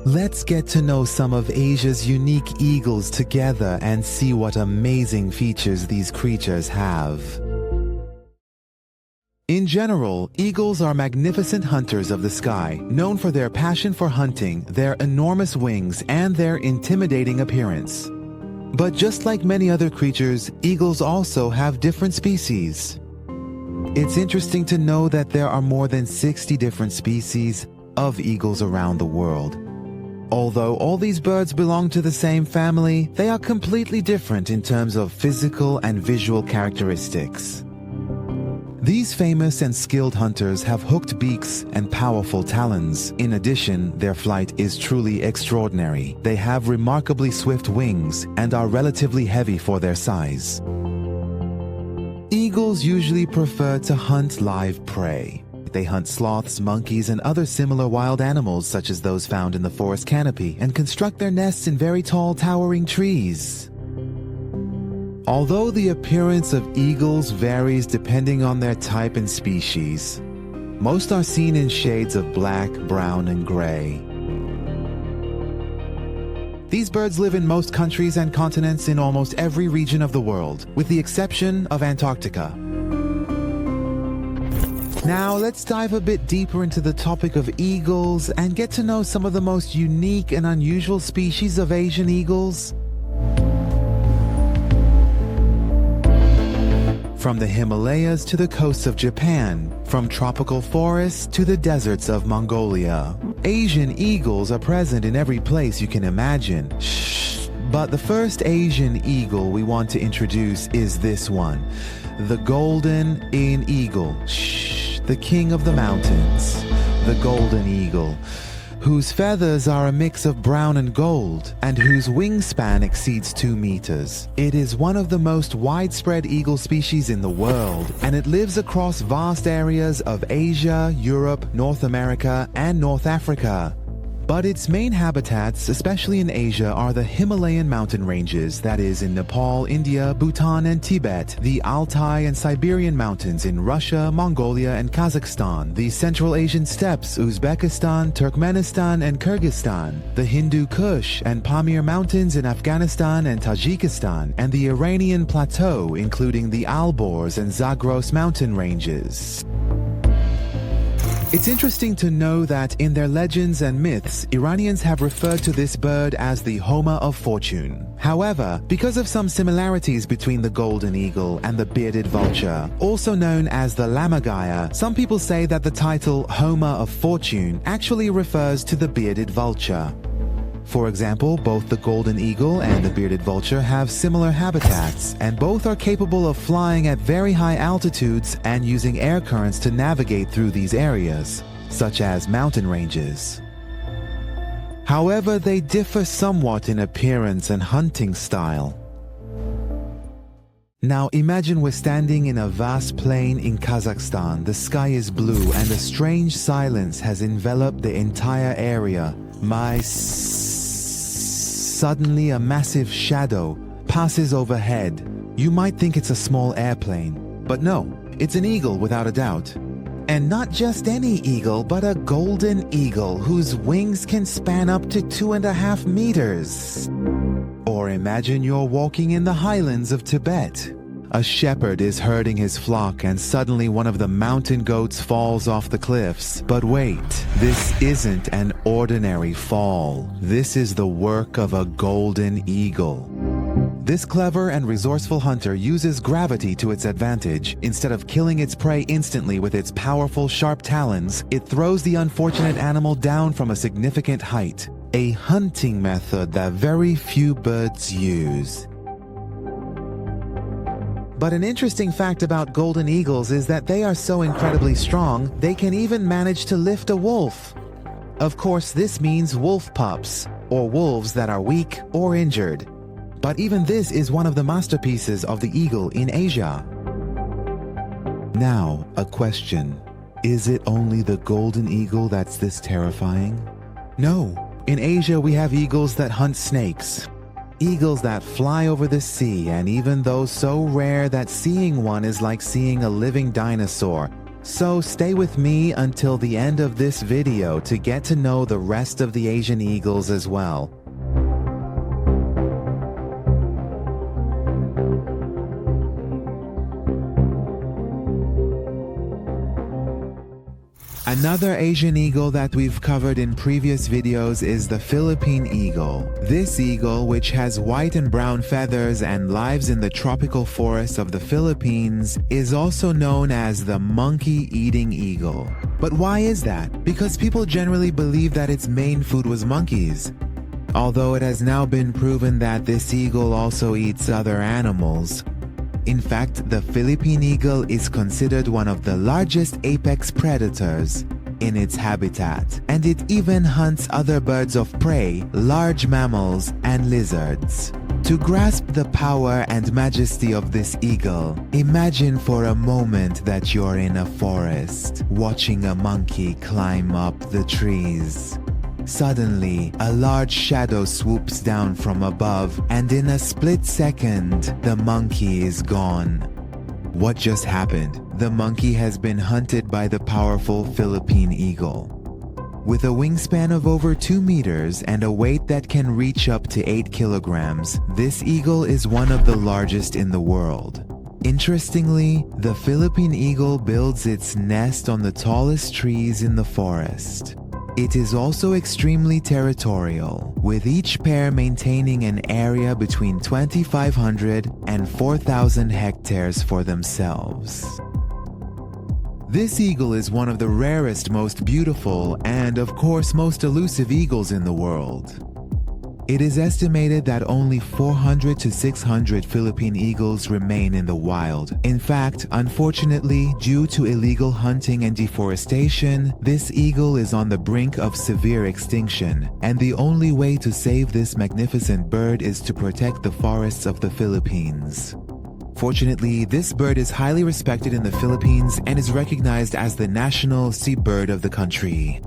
Let's get to know some of Asia's unique eagles together and see what amazing features these creatures have. In general, eagles are magnificent hunters of the sky, known for their passion for hunting, their enormous wings, and their intimidating appearance. But just like many other creatures, eagles also have different species. It's interesting to know that there are more than 60 different species of eagles around the world. Although all these birds belong to the same family, they are completely different in terms of physical and visual characteristics. These famous and skilled hunters have hooked beaks and powerful talons. In addition, their flight is truly extraordinary. They have remarkably swift wings and are relatively heavy for their size. Eagles usually prefer to hunt live prey. They hunt sloths, monkeys, and other similar wild animals such as those found in the forest canopy and construct their nests in very tall, towering trees. Although the appearance of eagles varies depending on their type and species, most are seen in shades of black, brown, and gray. These birds live in most countries and continents in almost every region of the world, with the exception of Antarctica. Now let's dive a bit deeper into the topic of eagles and get to know some of the most unique and unusual species of Asian eagles. From the Himalayas to the coasts of Japan, from tropical forests to the deserts of Mongolia, Asian eagles are present in every place you can imagine. But the first Asian eagle we want to introduce is this one, the golden eagle. The king of the mountains, the golden eagle, whose feathers are a mix of brown and gold, and whose wingspan exceeds 2 meters. It is one of the most widespread eagle species in the world, and it lives across vast areas of Asia, Europe, North America, and North Africa. But its main habitats, especially in Asia, are the Himalayan mountain ranges, that is in Nepal, India, Bhutan, and Tibet, the Altai and Siberian mountains in Russia, Mongolia, and Kazakhstan, the Central Asian steppes, Uzbekistan, Turkmenistan, and Kyrgyzstan, the Hindu Kush and Pamir mountains in Afghanistan and Tajikistan, and the Iranian plateau, including the Alborz and Zagros mountain ranges. It's interesting to know that in their legends and myths, Iranians have referred to this bird as the Homer of Fortune. However, because of some similarities between the golden eagle and the bearded vulture, also known as the lammergeier, some people say that the title Homer of Fortune actually refers to the bearded vulture. For example, both the golden eagle and the bearded vulture have similar habitats, and both are capable of flying at very high altitudes and using air currents to navigate through these areas, such as mountain ranges. However, they differ somewhat in appearance and hunting style. Now imagine we're standing in a vast plain in Kazakhstan. The sky is blue and a strange silence has enveloped the entire area. Suddenly a massive shadow passes overhead. You might think it's a small airplane, but no, it's an eagle without a doubt. And not just any eagle, but a golden eagle whose wings can span up to 2.5 meters. Or imagine you're walking in the highlands of Tibet. A shepherd is herding his flock and suddenly one of the mountain goats falls off the cliffs. But wait, this isn't an ordinary fall. This is the work of a golden eagle. This clever and resourceful hunter uses gravity to its advantage. Instead of killing its prey instantly with its powerful, sharp talons, it throws the unfortunate animal down from a significant height. A hunting method that very few birds use. But an interesting fact about golden eagles is that they are so incredibly strong, they can even manage to lift a wolf. Of course, this means wolf pups, or wolves that are weak or injured. But even this is one of the masterpieces of the eagle in Asia. Now, a question. Is it only the golden eagle that's this terrifying? No. In Asia, we have eagles that hunt snakes. Eagles that fly over the sea, and even those so rare that seeing one is like seeing a living dinosaur. So stay with me until the end of this video to get to know the rest of the Asian eagles as well. Another Asian eagle that we've covered in previous videos is the Philippine eagle. This eagle, which has white and brown feathers and lives in the tropical forests of the Philippines, is also known as the monkey-eating eagle. But why is that? Because people generally believe that its main food was monkeys. Although it has now been proven that this eagle also eats other animals. In fact, the Philippine eagle is considered one of the largest apex predators in its habitat, and it even hunts other birds of prey, large mammals, and lizards. To grasp the power and majesty of this eagle, imagine for a moment that you're in a forest, watching a monkey climb up the trees. Suddenly, a large shadow swoops down from above, and in a split second, the monkey is gone. What just happened? The monkey has been hunted by the powerful Philippine eagle. With a wingspan of over 2 meters and a weight that can reach up to 8 kilograms, this eagle is one of the largest in the world. Interestingly, the Philippine eagle builds its nest on the tallest trees in the forest. It is also extremely territorial, with each pair maintaining an area between 2,500 and 4,000 hectares for themselves. This eagle is one of the rarest, most beautiful, and of course most elusive eagles in the world. It is estimated that only 400 to 600 Philippine eagles remain in the wild. In fact, unfortunately, due to illegal hunting and deforestation, this eagle is on the brink of severe extinction, and the only way to save this magnificent bird is to protect the forests of the Philippines. Fortunately, this bird is highly respected in the Philippines and is recognized as the national sea bird of the country.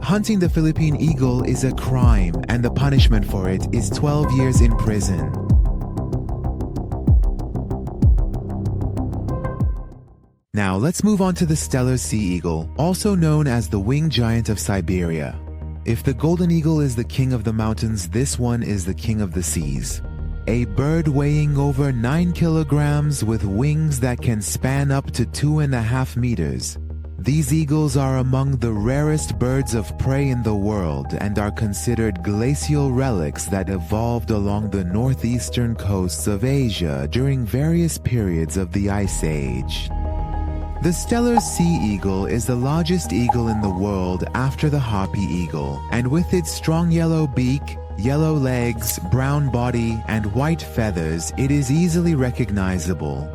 Hunting the Philippine eagle is a crime, and the punishment for it is 12 years in prison. Now let's move on to the Steller sea eagle, also known as the winged giant of Siberia. If the golden eagle is the king of the mountains, this one is the king of the seas. A bird weighing over 9 kilograms with wings that can span up to 2.5 meters. These eagles are among the rarest birds of prey in the world and are considered glacial relics that evolved along the northeastern coasts of Asia during various periods of the Ice Age. The Steller sea eagle is the largest eagle in the world after the harpy eagle, and with its strong yellow beak, yellow legs, brown body, and white feathers, it is easily recognizable.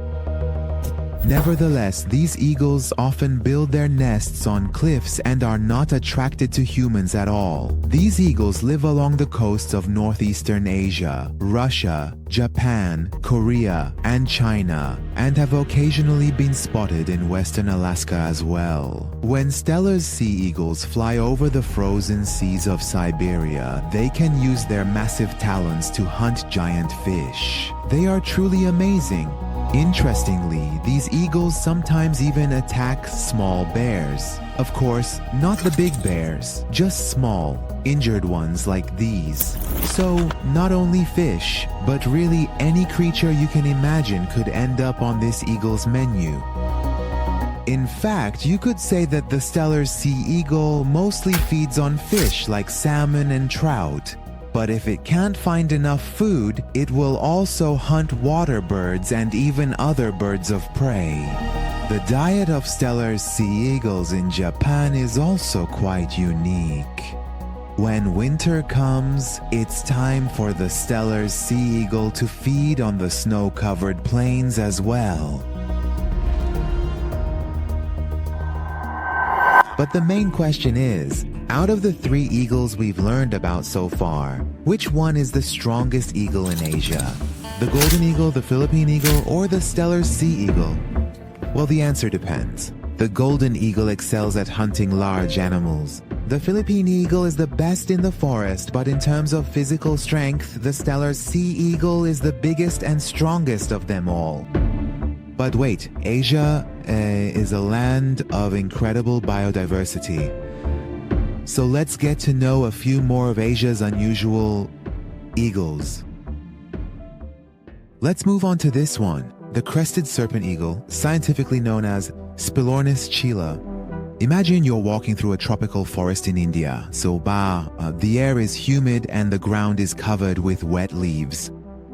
Nevertheless, these eagles often build their nests on cliffs and are not attracted to humans at all. These eagles live along the coasts of northeastern Asia, Russia, Japan, Korea, and China, and have occasionally been spotted in western Alaska as well. When Steller's sea eagles fly over the frozen seas of Siberia, they can use their massive talons to hunt giant fish. They are truly amazing. Interestingly, these eagles sometimes even attack small bears. Of course, not the big bears, just small, injured ones like these. So, not only fish, but really any creature you can imagine could end up on this eagle's menu. In fact, you could say that the Steller sea eagle mostly feeds on fish like salmon and trout. But if it can't find enough food, it will also hunt water birds and even other birds of prey. The diet of Steller sea eagles in Japan is also quite unique. When winter comes, it's time for the Steller sea eagle to feed on the snow-covered plains as well. But the main question is, out of the 3 eagles we've learned about so far, which one is the strongest eagle in Asia? The golden eagle, the Philippine eagle, or the Steller sea eagle? Well, the answer depends. The golden eagle excels at hunting large animals. The Philippine eagle is the best in the forest, but in terms of physical strength, the Steller sea eagle is the biggest and strongest of them all. But wait, Asia is a land of incredible biodiversity. So let's get to know a few more of Asia's unusual eagles. Let's move on to this one, the crested serpent eagle, scientifically known as Spilornis chila. Imagine you're walking through a tropical forest in India. The air is humid and the ground is covered with wet leaves.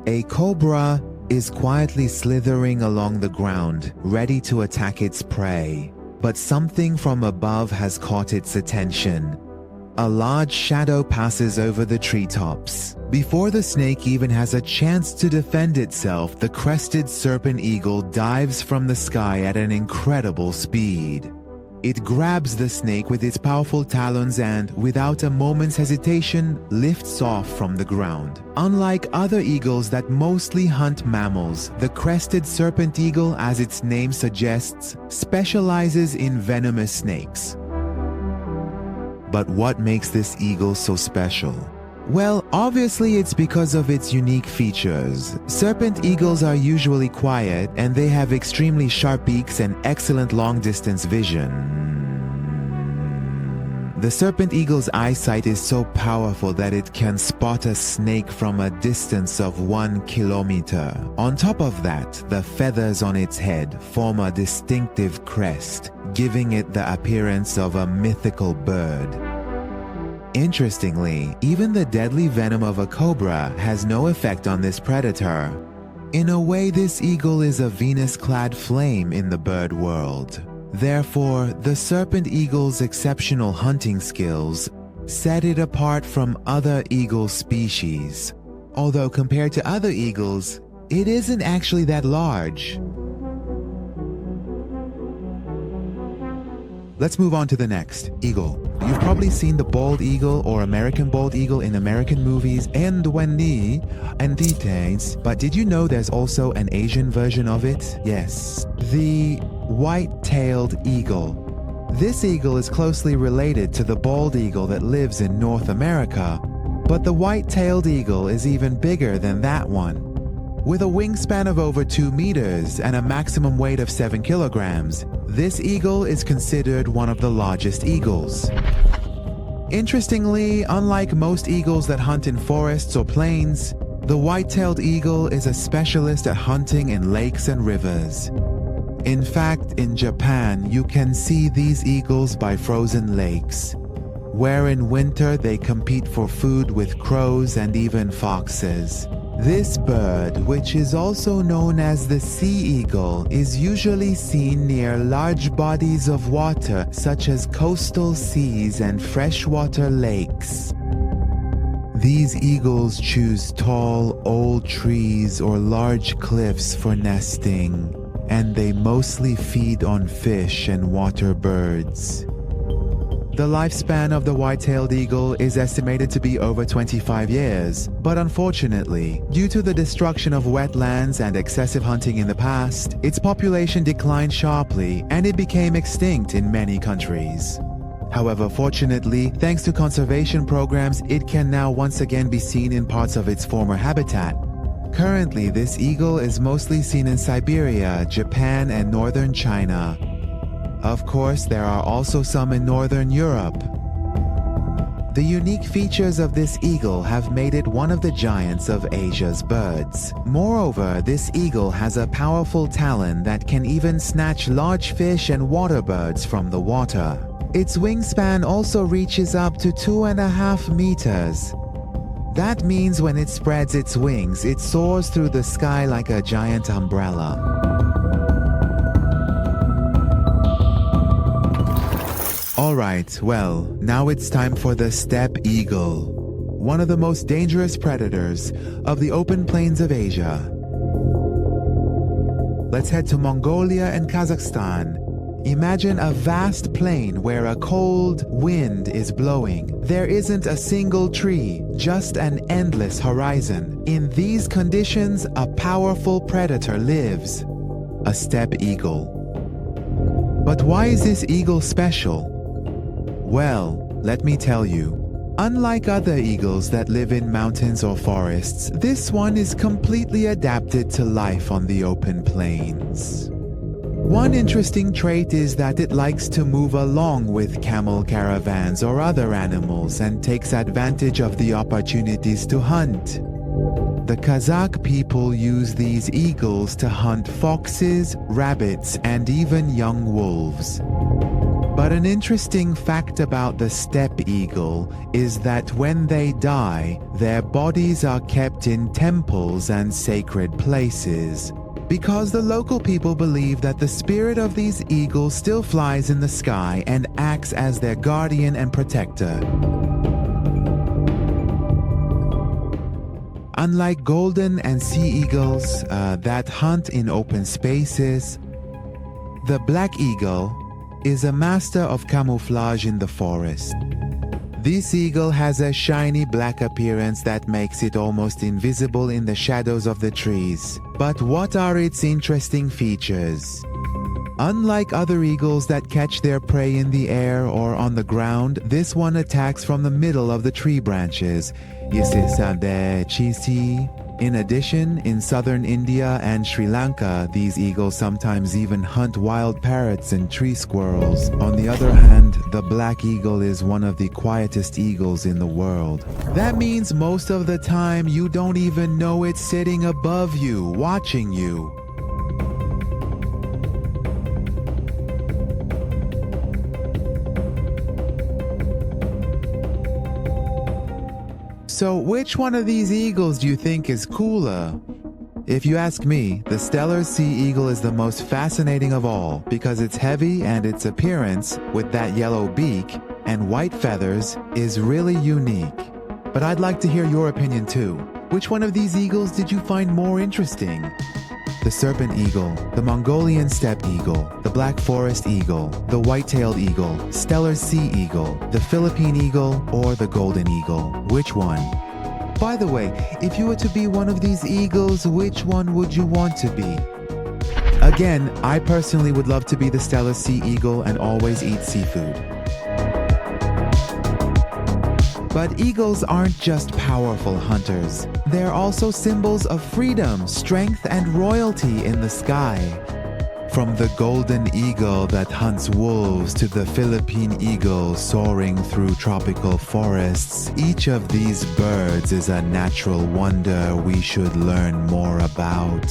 A cobra is quietly slithering along the ground, ready to attack its prey. But something from above has caught its attention. A large shadow passes over the treetops. Before the snake even has a chance to defend itself, the crested serpent eagle dives from the sky at an incredible speed. It grabs the snake with its powerful talons and, without a moment's hesitation, lifts off from the ground. Unlike other eagles that mostly hunt mammals, the crested serpent eagle, as its name suggests, specializes in venomous snakes. But what makes this eagle so special? Well, obviously it's because of its unique features. Serpent eagles are usually quiet and they have extremely sharp beaks and excellent long-distance vision. The serpent eagle's eyesight is so powerful that it can spot a snake from a distance of 1 kilometer. On top of that, the feathers on its head form a distinctive crest, giving it the appearance of a mythical bird. Interestingly, even the deadly venom of a cobra has no effect on this predator. In a way, this eagle is a Venus-clad flame in the bird world. Therefore, the serpent eagle's exceptional hunting skills set it apart from other eagle species. Although compared to other eagles, it isn't actually that large. Let's move on to the next, eagle. You've probably seen the bald eagle or American bald eagle in American movies and details, but did you know there's also an Asian version of it? Yes, the white-tailed eagle. This eagle is closely related to the bald eagle that lives in North America, but the white-tailed eagle is even bigger than that one. With a wingspan of over 2 meters and a maximum weight of 7 kilograms, this eagle is considered one of the largest eagles. Interestingly, unlike most eagles that hunt in forests or plains, the white-tailed eagle is a specialist at hunting in lakes and rivers. In fact, in Japan, you can see these eagles by frozen lakes, where in winter they compete for food with crows and even foxes. This bird, which is also known as the sea eagle, is usually seen near large bodies of water such as coastal seas and freshwater lakes. These eagles choose tall, old trees or large cliffs for nesting, and they mostly feed on fish and water birds. The lifespan of the white-tailed eagle is estimated to be over 25 years, but unfortunately, due to the destruction of wetlands and excessive hunting in the past, its population declined sharply and it became extinct in many countries. However, fortunately, thanks to conservation programs, it can now once again be seen in parts of its former habitat. Currently, this eagle is mostly seen in Siberia, Japan, and northern China. Of course, there are also some in Northern Europe. The unique features of this eagle have made it one of the giants of Asia's birds. Moreover, this eagle has a powerful talon that can even snatch large fish and water birds from the water. Its wingspan also reaches up to 2.5 meters. That means when it spreads its wings, it soars through the sky like a giant umbrella. Alright, well, now it's time for the steppe eagle, one of the most dangerous predators of the open plains of Asia. Let's head to Mongolia and Kazakhstan. Imagine a vast plain where a cold wind is blowing. There isn't a single tree, just an endless horizon. In these conditions, a powerful predator lives, a steppe eagle. But why is this eagle special? Well, let me tell you. Unlike other eagles that live in mountains or forests, this one is completely adapted to life on the open plains. One interesting trait is that it likes to move along with camel caravans or other animals and takes advantage of the opportunities to hunt. The Kazakh people use these eagles to hunt foxes, rabbits, and even young wolves. But an interesting fact about the steppe eagle is that when they die, their bodies are kept in temples and sacred places, because the local people believe that the spirit of these eagles still flies in the sky and acts as their guardian and protector. Unlike golden and sea eagles that hunt in open spaces, the black eagle is a master of camouflage in the forest. This eagle has a shiny black appearance that makes it almost invisible in the shadows of the trees. But what are its interesting features? Unlike other eagles that catch their prey in the air or on the ground, this one attacks from the middle of the tree branches. In addition, in southern India and Sri Lanka, these eagles sometimes even hunt wild parrots and tree squirrels. On the other hand, the black eagle is one of the quietest eagles in the world. That means most of the time you don't even know it's sitting above you, watching you. So which one of these eagles do you think is cooler? If you ask me, the Steller sea eagle is the most fascinating of all because it's heavy and its appearance, with that yellow beak and white feathers, is really unique. But I'd like to hear your opinion too. Which one of these eagles did you find more interesting? The serpent eagle, the Mongolian steppe eagle, the black forest eagle, the white-tailed eagle, Steller sea eagle, the Philippine eagle, or the golden eagle? Which one? By the way, if you were to be one of these eagles, which one would you want to be? Again, I personally would love to be the Steller sea eagle and always eat seafood. But eagles aren't just powerful hunters. They're also symbols of freedom, strength, and royalty in the sky. From the golden eagle that hunts wolves to the Philippine eagle soaring through tropical forests, each of these birds is a natural wonder we should learn more about.